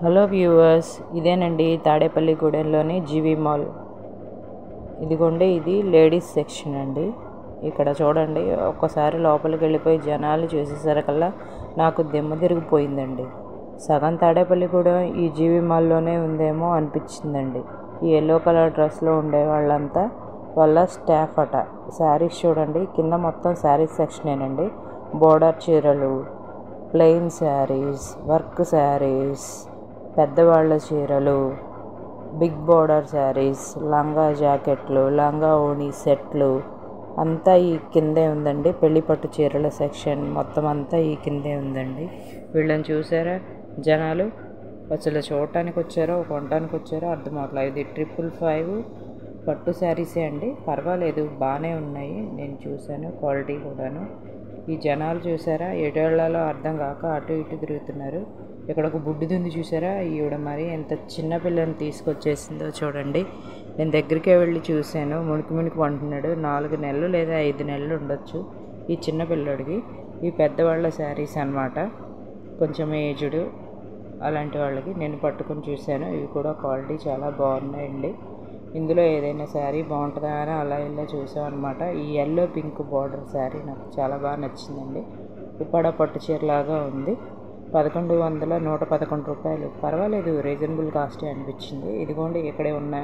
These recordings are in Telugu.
హలో వ్యూవర్స్, ఇదేనండి తాడేపల్లిగూడెంలోని జీవి మాల్. ఇదిగోండి, ఇది లేడీస్ సెక్షన్ అండి. ఇక్కడ చూడండి, ఒక్కసారి లోపలికి వెళ్ళిపోయి జనాలు చూసేసరికల్లా నాకు దిమ్మ తిరిగిపోయిందండి. సగం తాడేపల్లిగూడెం ఈ జీవి మాల్లోనే ఉందేమో అనిపించిందండి. ఈ ఎల్లో కలర్ డ్రెస్లో ఉండే వాళ్ళంతా వాళ్ళ స్టాఫ్ అట. శారీస్ చూడండి, కింద మొత్తం శారీస్ సెక్షనేనండి. బోర్డర్ చీరలు, ప్లెయిన్ శారీస్, వర్క్ శారీస్, పెద్దవాళ్ళ చీరలు, బిగ్ బోర్డర్ శారీస్, లంగా జాకెట్లు, లంగా ఓణి సెట్లు అంతా ఈ కిందే ఉందండి. పెళ్లి పట్టు చీరల సెక్షన్ మొత్తం అంతా ఈ కిందే ఉందండి. వీళ్ళని చూసారా జనాలు? అసలు చూడటానికి వచ్చారో కొనడానికి వచ్చారో అర్థం అవట్లేదు. ఇది 555 పట్టు శారీసే అండి. పర్వాలేదు, బాగానే ఉన్నాయి. నేను చూశాను, క్వాలిటీ కూడాను. ఈ జనాలు చూసారా, ఎటేళ్లలో అర్థం కాక అటు ఇటు తిరుగుతున్నారు. ఇక్కడ ఒక బుడ్డిది ఉంది చూసారా, ఈవిడ మరి ఎంత చిన్న పిల్లని తీసుకొచ్చేసిందో చూడండి. నేను దగ్గరికే వెళ్ళి చూశాను. మునికి వంటున్నాడు. 4 నెలలు లేదా 5 నెలలు ఉండొచ్చు ఈ చిన్న పిల్లడికి. ఈ పెద్దవాళ్ళ శారీస్ అన్నమాట, కొంచెం ఏజ్డ్ అలాంటి వాళ్ళకి నేను పట్టుకొని చూశాను. ఇవి కూడా క్వాలిటీ చాలా బాగున్నాయండి. ఇందులో ఏదైనా శారీ బాగుంటుందా అని అలా ఇలా చూసాం అనమాట. ఈ ఎల్లో పింక్ బార్డర్ శారీ నాకు చాలా బాగా నచ్చిందండి. ఉప్పాడ పట్టు చీరలాగా ఉంది. 111 రూపాయలు. పర్వాలేదు, రీజనబుల్ కాస్టే అనిపించింది. ఇదిగోండి, ఇక్కడే ఉన్న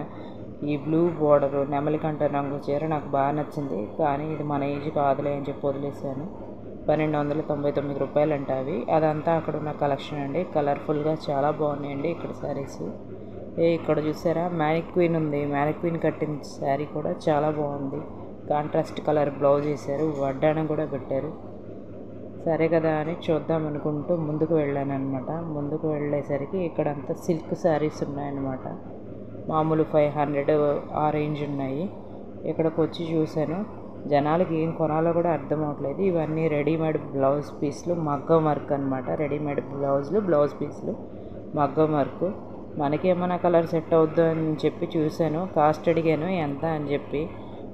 ఈ బ్లూ బార్డరు నెమలికంఠ రంగు చీర నాకు బాగా నచ్చింది. కానీ ఇది మన ఏజ్ కాదులే అని చెప్పి వదిలేశాను. 1299 రూపాయలు అంట అవి. అదంతా అక్కడ ఉన్న కలెక్షన్ అండి. కలర్ఫుల్గా చాలా బాగున్నాయండి ఇక్కడ శారీస్. ఇక్కడ చూసారా, మ్యానిక్వీన్ ఉంది. మ్యానిక్వీన్ కట్టిన శారీ కూడా చాలా బాగుంది. కాంట్రాస్ట్ కలర్ బ్లౌజ్ వేశారు, వడ్డాణం కూడా పెట్టారు. సరే కదా అని చూద్దాం అనుకుంటూ ముందుకు వెళ్ళాను అనమాట. ముందుకు వెళ్ళేసరికి ఇక్కడంతా సిల్క్ శారీస్ ఉన్నాయన్నమాట. మామూలు 500 ఆ రేంజ్ ఉన్నాయి. ఇక్కడికి వచ్చి చూశాను. జనాలకి ఏం కొనాలో కూడా అర్థం అవ్వట్లేదు. ఇవన్నీ రెడీమేడ్ బ్లౌజ్ పీస్లు, మగ్గం వర్క్ అనమాట. రెడీమేడ్ బ్లౌజ్ పీస్లు మగ్గం వర్క్. మనకేమైనా కలర్ సెట్ అవుద్దు అని చెప్పి చూశాను. కాస్ట్ అడిగాను ఎంత అని చెప్పి.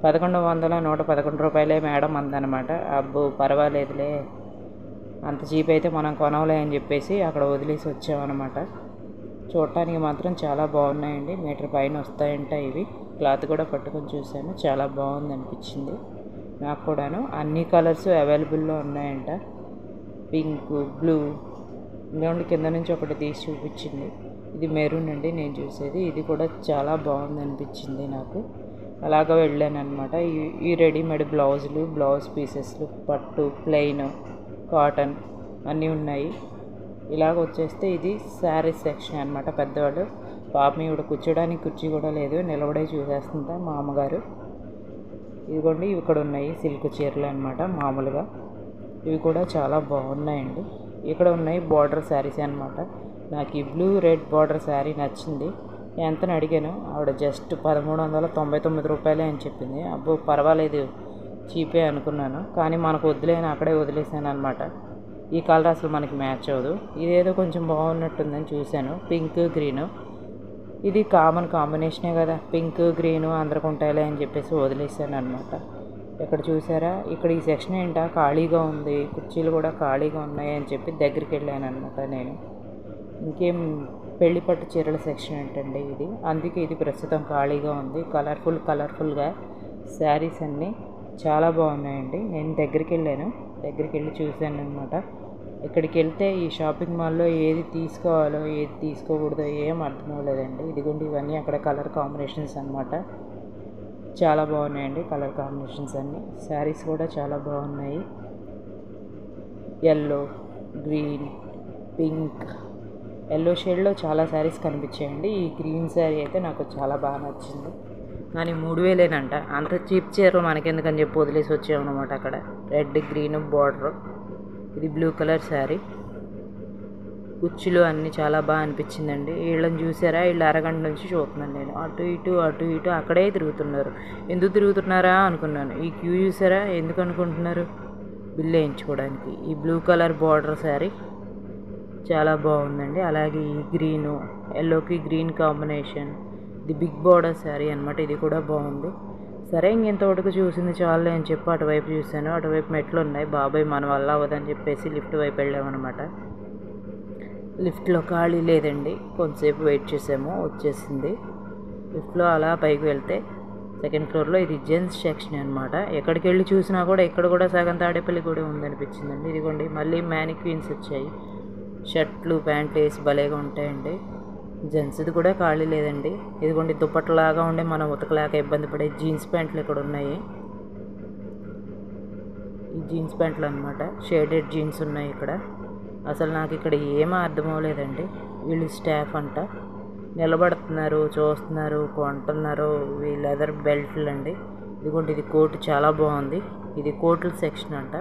1111 రూపాయలే మేడం అందనమాట. అబ్బో పర్వాలేదులే, అంత చీప్ అయితే మనం కొనవలే అని చెప్పేసి అక్కడ వదిలేసి వచ్చామన్నమాట. చూడటానికి మాత్రం చాలా బాగున్నాయండి. మీటర్ పైన వస్తాయంట ఇవి. క్లాత్ కూడా పట్టుకొని చూశాను, చాలా బాగుంది అనిపించింది నాకు కూడాను. అన్ని కలర్స్ అవైలబుల్లో ఉన్నాయంట. పింక్, బ్లూ, ఇంకోండి కింద నుంచి ఒకటి తీసి చూపించింది. ఇది మెరూన్ అండి నేను చూసేది. ఇది కూడా చాలా బాగుంది అనిపించింది నాకు. అలాగ వెళ్ళాను అనమాట. ఈ రెడీమేడ్ బ్లౌజులు, బ్లౌజ్ పీసెస్లు, పట్టు, ప్లెయిన్, కాటన్ అన్నీ ఉన్నాయి. ఇలాగ వచ్చేస్తే ఇది శారీస్ సెక్షన్ అనమాట. పెద్దవాళ్ళు పాపం ఈవిడ కూర్చోడానికి కుర్చీ కూడా లేదు, నిలబడే చూసేస్తుందా మా అమ్మగారు. ఇదిగోండి, ఇక్కడ ఉన్నాయి సిల్క్ చీరలు అనమాట. మామూలుగా ఇవి కూడా చాలా బాగున్నాయండి. ఇక్కడ ఉన్నాయి బార్డర్ శారీస్ అనమాట. నాకు ఈ బ్లూ రెడ్ బార్డర్ శారీ నచ్చింది. ఎంతని అడిగాను, ఆవిడ జస్ట్ 1399 రూపాయలే అని చెప్పింది. అబ్బో పర్వాలేదు, చీపే అనుకున్నాను. కానీ మనకు వదిలేని అక్కడే వదిలేసాను అనమాట. ఈ కలర్ అసలు మనకి మ్యాచ్ అవ్వదు. ఇదేదో కొంచెం బాగున్నట్టుందని చూశాను. పింక్, గ్రీను, ఇది కామన్ కాంబినేషనే కదా, పింక్ గ్రీను అందరికి ఉంటాయిలే అని చెప్పేసి వదిలేసాను అనమాట. ఇక్కడ చూసారా, ఇక్కడ ఈ సెక్షన్ ఏంటా ఖాళీగా ఉంది, కుర్చీలు కూడా ఖాళీగా ఉన్నాయి అని చెప్పి దగ్గరికి వెళ్ళాను అనమాట నేను. ఇంకేం పెళ్లి పట్టు చీరల సెక్షన్ ఏంటండి ఇది, అందుకే ఇది ప్రస్తుతం ఖాళీగా ఉంది. కలర్ఫుల్గా శారీస్ అన్నీ చాలా బాగున్నాయండి. నేను దగ్గరికి వెళ్ళి చూశాను అనమాట. ఇక్కడికి వెళ్తే ఈ షాపింగ్ మాల్లో ఏది తీసుకోవాలో ఏది తీసుకోకూడదో ఏం అర్థం అవ్వలేదండి. ఇదిగోండి, ఇవన్నీ అక్కడ కలర్ కాంబినేషన్స్ అనమాట. చాలా బాగున్నాయండి కలర్ కాంబినేషన్స్ అన్నీ. శారీస్ కూడా చాలా బాగున్నాయి. ఎల్లో, గ్రీన్, పింక్, ఎల్లో షేడ్లో చాలా శారీస్ కనిపించాయండి. ఈ గ్రీన్ శారీ అయితే నాకు చాలా బాగా నచ్చింది. కానీ 3000ఏనంట. అంత చీప్ చీరలు మనకెందుకని చెప్పి వదిలేసి వచ్చామన్నమాట. అక్కడ రెడ్, గ్రీన్ బార్డర్. ఇది బ్లూ కలర్ శారీ. కుర్చీలు అన్నీ చాలా బాగా అనిపించిందండి. వీళ్ళని చూసారా, వీళ్ళు అరగంట నుంచి చూస్తున్నాను నేను. అటు ఇటు అక్కడే తిరుగుతున్నారు. ఎందుకు తిరుగుతున్నారా అనుకున్నాను. ఈ క్యూ చూసారా, ఎందుకు అనుకుంటున్నారు? బిల్లు వేయించుకోవడానికి. ఈ బ్లూ కలర్ బార్డర్ శారీ చాలా బాగుందండి. అలాగే ఈ గ్రీను, ఎల్లోకి గ్రీన్ కాంబినేషన్, ఇది బిగ్ బార్డర్ శారీ అనమాట. ఇది కూడా బాగుంది. సరే, ఇంతవరకు చూసింది చాలే అని చెప్పి అటువైపు చూశాను. అటువైపు మెట్లు ఉన్నాయి. బాబాయ్ మన వల్ల అవ్వదని చెప్పేసి లిఫ్ట్ వైపు వెళ్ళామన్నమాట. లిఫ్ట్లో ఖాళీ లేదండి, కొంతసేపు వెయిట్ చేసాము, వచ్చేసింది. లిఫ్ట్లో అలా పైకి వెళ్తే సెకండ్ ఫ్లోర్లో ఇది జెంట్స్ సెక్షన్ అనమాట. ఎక్కడికి వెళ్ళి చూసినా కూడా ఇక్కడ కూడా సగం తాడేపల్లి కూడా ఉందనిపించిందండి. ఇదిగోండి మళ్ళీ మ్యానిక్వీన్స్ వచ్చాయి, షర్ట్లు ప్యాంట్లు వేసి భలేగా ఉంటాయండి. జెంట్స్ది కూడా ఖాళీ లేదండి. ఇదిగోండి దుప్పట్లాగా ఉండే మనం ఉతకలేక ఇబ్బంది పడే జీన్స్ ప్యాంట్లు ఇక్కడ ఉన్నాయి. ఈ జీన్స్ ప్యాంట్లు అనమాట, షేడెడ్ జీన్స్ ఉన్నాయి ఇక్కడ. అసలు నాకు ఇక్కడ ఏమీ అర్థం అవ్వలేదండి. వీళ్ళు స్టాఫ్ అంట, నిలబడుతున్నారు, చూస్తున్నారు, కొంటున్నారు. ఈ లెదర్ బెల్ట్లు అండి. ఇదిగోండి ఇది కోట్ చాలా బాగుంది. ఇది కోట్ల సెక్షన్ అంట,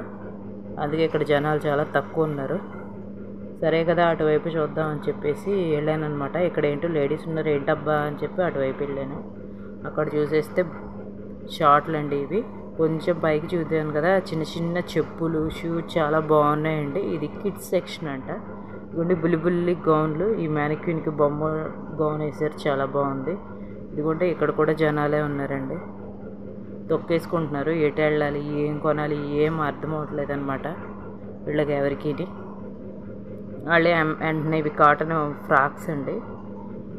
అందుకే ఇక్కడ జనాలు చాలా తక్కువ ఉన్నారు. సరే కదా అటువైపు చూద్దాం అని చెప్పేసి వెళ్ళాను అనమాట. ఇక్కడ ఏంటో లేడీస్ ఉన్నారు, ఏంటబ్బా అని చెప్పి అటువైపు వెళ్ళాను. అక్కడ చూసేస్తే షార్ట్లు అండి ఇవి. కొంచెం పైకి చూద్దాను కదా, చిన్న చిన్న చెప్పులు, షూస్ చాలా బాగున్నాయండి. ఇది కిడ్స్ సెక్షన్ అంట. ఇదిగోండి బుల్లి గౌన్లు, ఈ మ్యానిక్విన్కి బొమ్మ గౌన్ వేసారు, చాలా బాగుంది. ఇదిగోండి ఇక్కడ కూడా జనాలే ఉన్నారండి, తొక్కేసుకుంటున్నారు. ఎటు వెళ్ళాలి, ఏం కొనాలి, ఏం అర్థం అవ్వట్లేదు అనమాట వీళ్ళకి ఎవరికి. వాళ్ళే వెంటనే ఇవి కాటన్ ఫ్రాక్స్ అండి.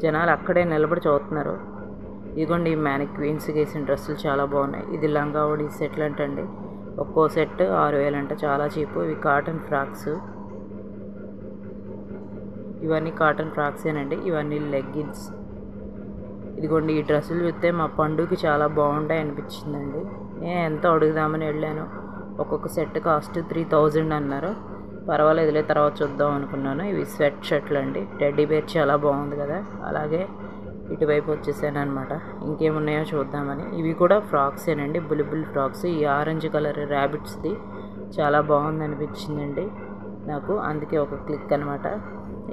జనాలు అక్కడే నిలబడి చూస్తున్నారు. ఇదిగోండి ఈ మ్యానిక్వీన్స్కి వేసిన డ్రెస్సులు చాలా బాగున్నాయి. ఇది లంగా ఓడి సెట్లు అంటండి, ఒక్కో సెట్ 6000 అంట, చాలా చీపు. ఇవి కాటన్ ఫ్రాక్స్, ఇవన్నీ కాటన్ ఫ్రాక్సేనండి. ఇవన్నీ లెగ్గిన్స్. ఇదిగోండి ఈ డ్రెస్సులు చూస్తే మా పండుగకి చాలా బాగుంటాయి అనిపించిందండి. నేను ఎంతో అడుగుదామని వెళ్ళాను. ఒక్కొక్క సెట్ కాస్ట్ 3000 అన్నారు. పర్వాలేదులే తర్వాత చూద్దాం అనుకున్నాను. ఇవి స్వెట్ షర్ట్లు అండి, టెడ్డీ బేర్ చాలా బాగుంది కదా. అలాగే ఇటువైపు వచ్చేసాను అనమాట, ఇంకేమున్నాయో చూద్దామని. ఇవి కూడా ఫ్రాక్సేనండి, బుల్ ఫ్రాక్స్. ఈ ఆరెంజ్ కలర్ ర్యాబిట్స్ది చాలా బాగుంది అనిపించిందండి నాకు, అందుకే ఒక క్లిక్ అనమాట.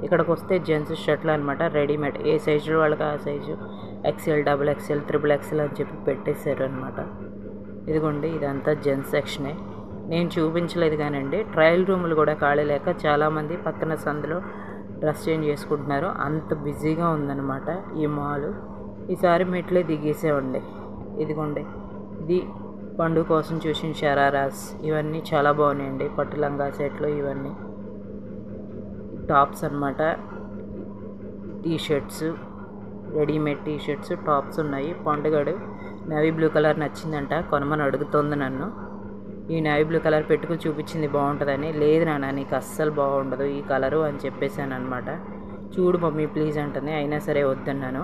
ఇక్కడికి వస్తే జెంట్స్ షర్ట్లు అనమాట, రెడీమేడ్. ఏ సైజులో వాళ్ళకి ఆ సైజు, XL, XXL, XXL అని చెప్పి పెట్టేశారు అనమాట. ఇదిగోండి ఇదంతా జెంట్స్ సెక్షనే. నేను చూపించలేదు కానండి, ట్రయల్ రూములు కూడా ఖాళీ లేక చాలామంది పక్కన సందులో డ్రెస్ చేంజ్ చేసుకుంటున్నారు. అంత బిజీగా ఉందన్నమాట ఈ మాల్. ఈసారి మెట్లే దిగేసేవండి. ఇదిగోండి ఇది పండుగ కోసం చూసిన షరారాస్, ఇవన్నీ చాలా బాగున్నాయండి. పట్టు లంగా సెట్లు, ఇవన్నీ టాప్స్ అనమాట. టీషర్ట్స్, రెడీమేడ్ టీషర్ట్స్, టాప్స్ ఉన్నాయి. పండుగడు నేవీ బ్లూ కలర్ నచ్చిందంట, కొనమని అడుగుతుంది నన్ను. ఈ నేవీ బ్లూ కలర్ పెట్టుకుని చూపించింది బాగుంటుందని. లేదు నాన్న నీకు అస్సలు బాగుండదు ఈ కలరు అని చెప్పేశాను అనమాట. చూడు మమ్మీ ప్లీజ్ అంటుంది, అయినా సరే వద్దన్నాను,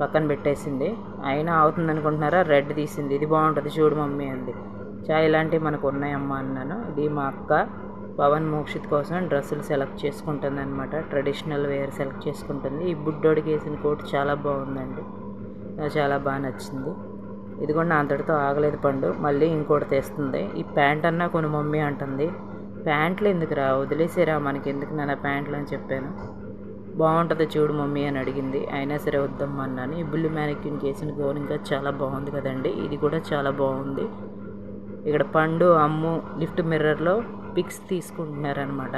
పక్కన పెట్టేసింది. అయినా అవుతుంది అనుకుంటున్నారా, రెడ్ తీసింది. ఇది బాగుంటుంది చూడు మమ్మీ అంది. ఇలాంటివి మనకు ఉన్నాయమ్మా అన్నాను. ఇది మా అక్క పవన్ మోక్షిత్ కోసం డ్రెస్సులు సెలెక్ట్ చేసుకుంటుంది అనమాట, ట్రెడిషనల్ వేర్ సెలెక్ట్ చేసుకుంటుంది. ఈ బుడ్డోడికి వేసిన కోట్ చాలా బాగుందండి, నాకు చాలా బాగా నచ్చింది. ఇదిగోండి అంతటితో ఆగలేదు పండు, మళ్ళీ ఇంకోటి తెస్తుంది. ఈ ప్యాంట్ అన్నా కొన్ని మమ్మీ అంటుంది. ప్యాంట్లు ఎందుకురా, వదిలేసేరా, మనకి ఎందుకు నాన్న ప్యాంట్లు అని చెప్పాను. బాగుంటుంది చూడు మమ్మీ అని అడిగింది, అయినా సరే వద్దమ్మా అన్నాను. ఈ బుల్లి మ్యానిక్విన్కి వేసిన గౌన్ ఇంకా చాలా బాగుంది కదండి, ఇది కూడా చాలా బాగుంది. ఇక్కడ పండు అమ్ము లిఫ్ట్ మిర్రర్లో పిక్స్ తీసుకుంటున్నారనమాట.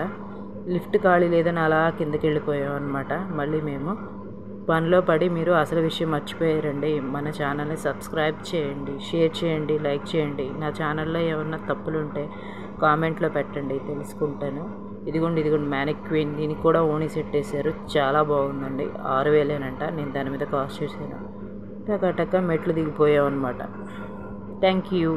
లిఫ్ట్ ఖాళీ లేదని అలా కిందకి వెళ్ళిపోయాం అనమాట. మళ్ళీ మేము పనిలో పడి మీరు అసలు విషయం మర్చిపోయారండి. మన ఛానల్ని సబ్స్క్రైబ్ చేయండి, షేర్ చేయండి, లైక్ చేయండి. నా ఛానల్లో ఏమన్నా తప్పులు ఉంటే కామెంట్లో పెట్టండి, తెలుసుకుంటాను. ఇదిగోండి మ్యానిక్విన్, దీనికి కూడా ఓణి సెట్ వేసారు, చాలా బాగుందండి. 6000 నేను దాని మీద కాస్ట్ చేశాను. టకా మెట్లు దిగిపోయాం అనమాట. Thank you.